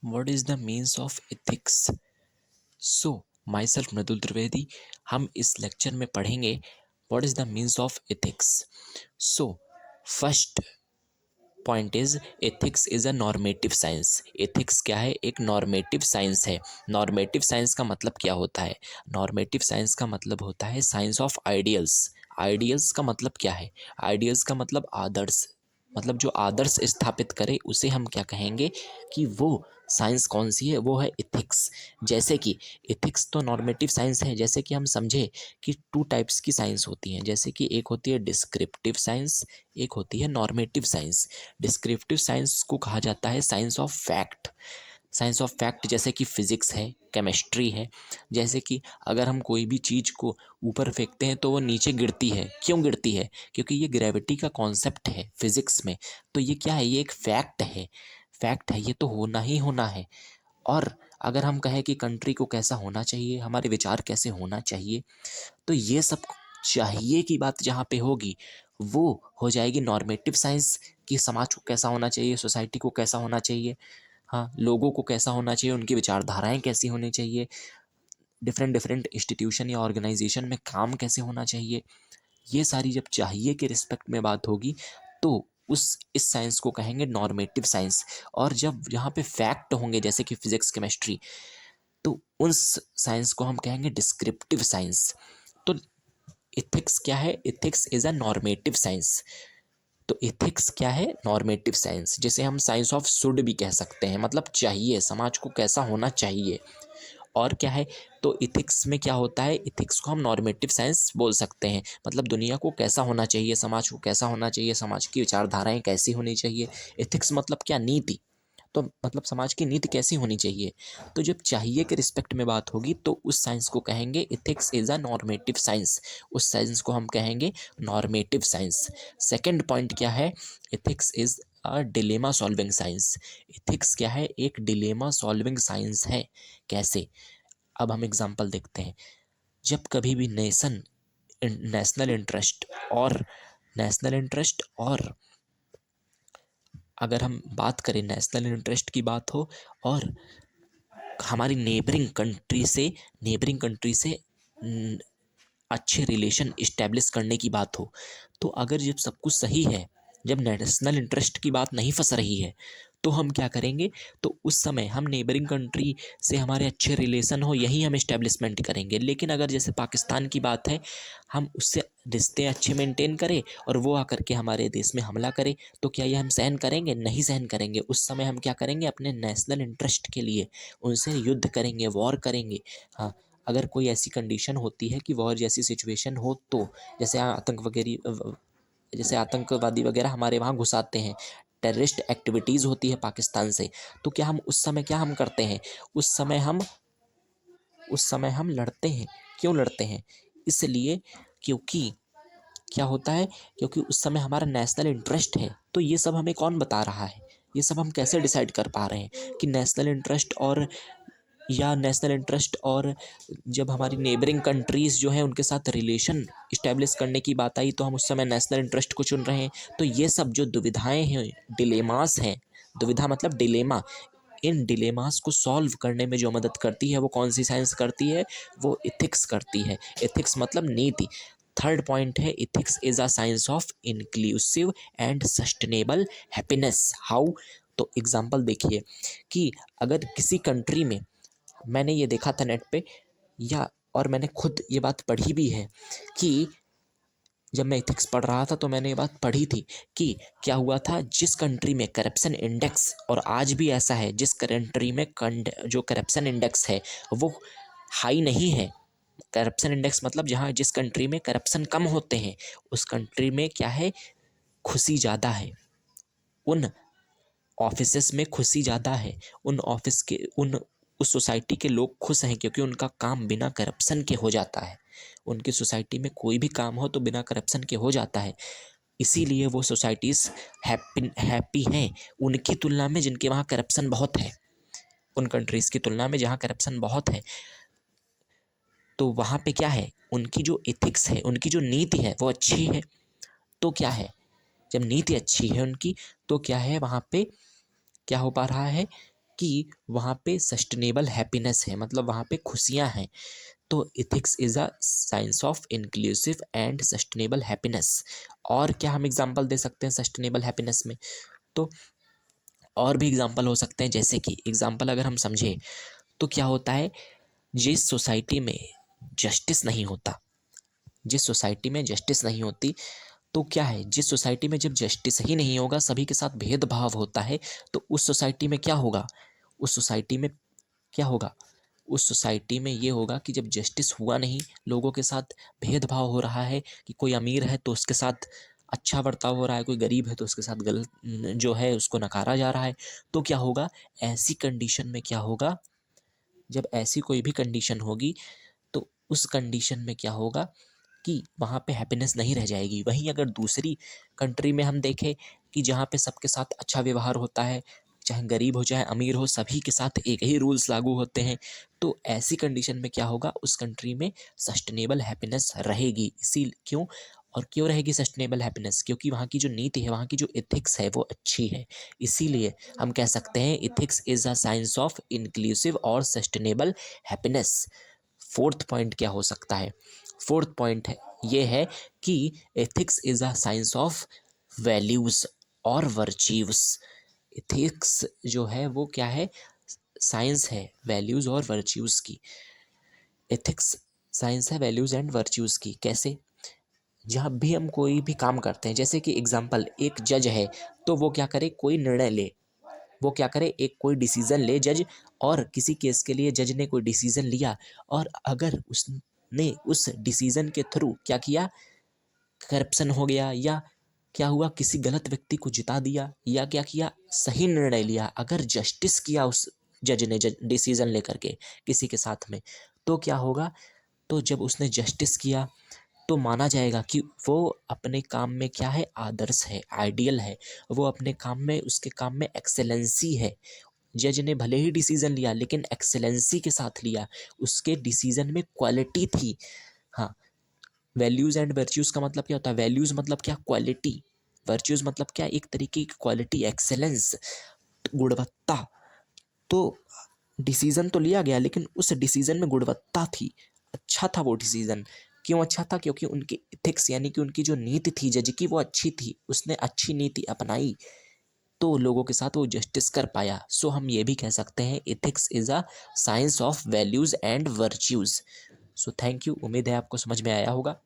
What is the means of ethics? So, myself मृदुल त्रिवेदी, हम इस lecture में पढ़ेंगे what is the means of ethics. So, first point is ethics is a normative science. Ethics क्या है? एक normative science है. Normative science का मतलब क्या होता है? नॉर्मेटिव साइंस का मतलब होता है साइंस ऑफ आइडियल्स. आइडियल्स का मतलब क्या है? आइडियल्स का मतलब आदर्श, मतलब जो आदर्श स्थापित करे उसे हम क्या कहेंगे कि वो साइंस कौन सी है? वो है इथिक्स. जैसे कि इथिक्स तो नॉर्मेटिव साइंस है. जैसे कि हम समझे कि टू टाइप्स की साइंस होती हैं. जैसे कि एक होती है डिस्क्रिप्टिव साइंस, एक होती है नॉर्मेटिव साइंस. डिस्क्रिप्टिव साइंस को कहा जाता है science of fact. Science of fact जैसे कि फिजिक्स है, केमिस्ट्री है. जैसे कि अगर हम कोई भी चीज़ को ऊपर फेंकते हैं तो वो नीचे गिरती है. क्यों गिरती है? क्योंकि ये ग्रेविटी का कॉन्सेप्ट है फिजिक्स में. तो ये क्या है? ये एक फैक्ट है. फैक्ट है, ये तो होना ही होना है. और अगर हम कहें कि कंट्री को कैसा होना चाहिए, हमारे विचार कैसे होना चाहिए, तो ये सब चाहिए की बात जहाँ पे होगी वो हो जाएगी नॉर्मेटिव साइंस. कि समाज को कैसा होना चाहिए, सोसाइटी को कैसा होना चाहिए, हाँ, लोगों को कैसा होना चाहिए, उनकी विचारधाराएं कैसी होनी चाहिए, डिफरेंट डिफरेंट इंस्टीट्यूशन या ऑर्गेनाइजेशन में काम कैसे होना चाहिए. ये सारी जब चाहिए के रिस्पेक्ट में बात होगी तो उस इस साइंस को कहेंगे नॉर्मेटिव साइंस. और जब यहाँ पे फैक्ट होंगे जैसे कि फिजिक्स, केमिस्ट्री, तो उस साइंस को हम कहेंगे डिस्क्रिप्टिव साइंस. तो इथिक्स क्या है? Ethics is a normative science. तो इथिक्स क्या है? Normative science. जैसे हम साइंस ऑफ शुड भी कह सकते हैं, मतलब चाहिए, समाज को कैसा होना चाहिए. और क्या है? तो इथिक्स में क्या होता है? इथिक्स को हम नॉर्मेटिव साइंस बोल सकते हैं. मतलब दुनिया को कैसा होना चाहिए, समाज को कैसा होना चाहिए, समाज की विचारधाराएं कैसी होनी चाहिए. इथिक्स मतलब क्या? नीति. तो मतलब समाज की नीति कैसी होनी चाहिए. तो जब चाहिए के रिस्पेक्ट में बात होगी तो उस साइंस को कहेंगे ethics is a normative science. उस साइंस को हम कहेंगे नॉर्मेटिव साइंस. सेकंड पॉइंट क्या है? Ethics is a dilemma solving science. Ethics क्या है? एक डिलेमा सॉल्विंग साइंस है. कैसे? अब हम एग्जांपल देखते हैं. जब कभी भी नेशनल इंटरेस्ट और नेशनल इंटरेस्ट और अगर हम बात करें नेशनल इंटरेस्ट की बात हो और हमारी नेबरिंग कंट्री से अच्छे रिलेशन इस्टेब्लिश करने की बात हो, तो अगर जब सब कुछ सही है, जब नेशनल इंटरेस्ट की बात नहीं फंस रही है, तो हम क्या करेंगे? तो उस समय हम नेबरिंग कंट्री से हमारे अच्छे रिलेशन हो, यही हम इस्टेब्लिशमेंट करेंगे. लेकिन अगर जैसे पाकिस्तान की बात है, हम उससे रिश्ते अच्छे मेंटेन करें और वो आकर के हमारे देश में हमला करे, तो क्या ये हम सहन करेंगे? नहीं सहन करेंगे. उस समय हम क्या करेंगे? अपने नेशनल इंटरेस्ट के लिए उनसे युद्ध करेंगे, वॉर करेंगे. हाँ, अगर कोई ऐसी कंडीशन होती है कि वॉर जैसी सिचुएशन हो, तो जैसे आतंकवादी वगैरह हमारे वहाँ घुस आते हैं, टेररिस्ट एक्टिविटीज़ होती है पाकिस्तान से, तो क्या हम उस समय क्या हम करते हैं? उस समय हम लड़ते हैं. क्यों लड़ते हैं? इसलिए क्योंकि क्या होता है? क्योंकि उस समय हमारा नेशनल इंटरेस्ट है. तो ये सब हमें कौन बता रहा है? ये सब हम कैसे डिसाइड कर पा रहे हैं कि नेशनल इंटरेस्ट और जब हमारी नेबरिंग कंट्रीज़ जो हैं उनके साथ रिलेशन इस्टेब्लिश करने की बात आई तो हम उस समय नेशनल इंटरेस्ट को चुन रहे हैं. तो ये सब जो दुविधाएं हैं, डिलेमास हैं, दुविधा मतलब डिलेमा, इन डिलेमास को सॉल्व करने में जो मदद करती है वो कौन सी साइंस करती है? वो इथिक्स करती है. इथिक्स मतलब नीति. थर्ड पॉइंट है ethics is a science of inclusive and sustainable happiness. How? तो एग्जांपल देखिए कि अगर किसी कंट्री में, मैंने ये देखा था नेट पे, या और मैंने खुद ये बात पढ़ी भी है कि जब मैं एथिक्स पढ़ रहा था तो मैंने ये बात पढ़ी थी कि क्या हुआ था, जिस कंट्री में करप्शन इंडेक्स, और आज भी ऐसा है, जिस कंट्री में जो करप्शन इंडेक्स है वो हाई नहीं है. करप्शन इंडेक्स मतलब जहाँ जिस कंट्री में करप्शन कम होते हैं उस कंट्री में क्या है? खुशी ज़्यादा है. उन ऑफिसेस में खुशी ज़्यादा है. उस सोसाइटी के लोग खुश हैं क्योंकि उनका काम बिना करप्शन के हो जाता है. उनकी सोसाइटी में कोई भी काम हो तो बिना करप्शन के हो जाता है. इसीलिए वो सोसाइटीज़ हैप्पी हैं उनकी तुलना में जिनके वहाँ करप्शन बहुत है. उन कंट्रीज़ की तुलना में जहाँ करप्शन बहुत है, तो वहाँ पे क्या है? उनकी जो एथिक्स है, उनकी जो नीति है वो अच्छी है. तो क्या है? जब नीति अच्छी है उनकी, तो क्या है? वहाँ पे क्या हो पा रहा है? कि वहाँ पे सस्टेनेबल हैप्पीनेस है, मतलब वहाँ पे खुशियाँ हैं। तो ethics is a science of inclusive and sustainable happiness. और क्या हम एग्जांपल दे सकते हैं सस्टेनेबल हैप्पीनेस में? तो और भी एग्जांपल हो सकते हैं, जैसे कि एग्जांपल अगर हम समझें तो क्या होता है, जिस सोसाइटी में जस्टिस नहीं होता, जिस सोसाइटी में जस्टिस नहीं होती, तो क्या है, जिस सोसाइटी में जब जस्टिस ही नहीं होगा, सभी के साथ भेदभाव होता है, तो उस सोसाइटी में क्या होगा, उस सोसाइटी में क्या होगा, उस सोसाइटी में ये होगा कि जब जस्टिस हुआ नहीं, लोगों के साथ भेदभाव हो रहा है, कि कोई अमीर है तो उसके साथ अच्छा बर्ताव हो रहा है, कोई गरीब है तो उसके साथ गलत जो है उसको नकारा जा रहा है, तो क्या होगा, ऐसी कंडीशन में क्या होगा, जब ऐसी कोई भी कंडीशन होगी, तो उस कंडीशन में क्या होगा कि वहाँ पे हैप्पीनेस नहीं रह जाएगी। वहीं अगर दूसरी कंट्री में हम देखें कि जहाँ पे सबके साथ अच्छा व्यवहार होता है, चाहे गरीब हो चाहे अमीर हो, सभी के साथ एक ही रूल्स लागू होते हैं, तो ऐसी कंडीशन में क्या होगा, उस कंट्री में सस्टेनेबल हैप्पीनेस रहेगी। इसी क्यों, और क्यों रहेगी सस्टेनेबल हैप्पीनेस, क्योंकि वहाँ की जो नीति है, वहाँ की जो एथिक्स है वो अच्छी है। इसीलिए हम कह सकते हैं ethics is a science of inclusive और सस्टेनेबल हैप्पीनेस। फोर्थ पॉइंट क्या हो सकता है, फोर्थ पॉइंट है ये है कि ethics is a science of values और वर्च्यूज। एथिक्स जो है वो क्या है, साइंस है वैल्यूज और वर्च्यूज की। एथिक्स साइंस है वैल्यूज एंड वर्च्यूज की। कैसे, जब भी हम कोई भी काम करते हैं, जैसे कि एग्जांपल एक जज है, तो वो क्या करे, कोई निर्णय ले, वो क्या करे, एक कोई डिसीजन ले जज, और किसी केस के लिए जज ने कोई डिसीजन लिया, और अगर उसने उस डिसीजन के थ्रू क्या किया, करप्शन हो गया, या क्या हुआ, किसी गलत व्यक्ति को जिता दिया, या क्या किया, सही निर्णय लिया, अगर जस्टिस किया उस जज ने डिसीजन लेकर के किसी के साथ में, तो क्या होगा, तो जब उसने जस्टिस किया तो माना जाएगा कि वो अपने काम में क्या है, आदर्श है, आइडियल है, वो अपने काम में, उसके काम में एक्सेलेंसी है। जज ने भले ही डिसीजन लिया लेकिन एक्सेलेंसी के साथ लिया, उसके डिसीजन में क्वालिटी थी। हाँ, वैल्यूज एंड वर्च्यूज का मतलब क्या होता है, वैल्यूज मतलब क्या, क्वालिटी, वर्च्यूज मतलब क्या, एक तरीके की क्वालिटी, एक्सेलेंस, गुणवत्ता। तो डिसीजन तो लिया गया लेकिन उस डिसीजन में गुणवत्ता थी, अच्छा था वो डिसीजन। क्यों अच्छा था, क्योंकि उनकी इथिक्स यानी कि उनकी जो नीति थी जज की वो अच्छी थी, उसने अच्छी नीति अपनाई, तो लोगों के साथ वो जस्टिस कर पाया। सो हम ये भी कह सकते हैं ethics is a science of values and virtues. So thank you, उम्मीद है आपको समझ में आया होगा।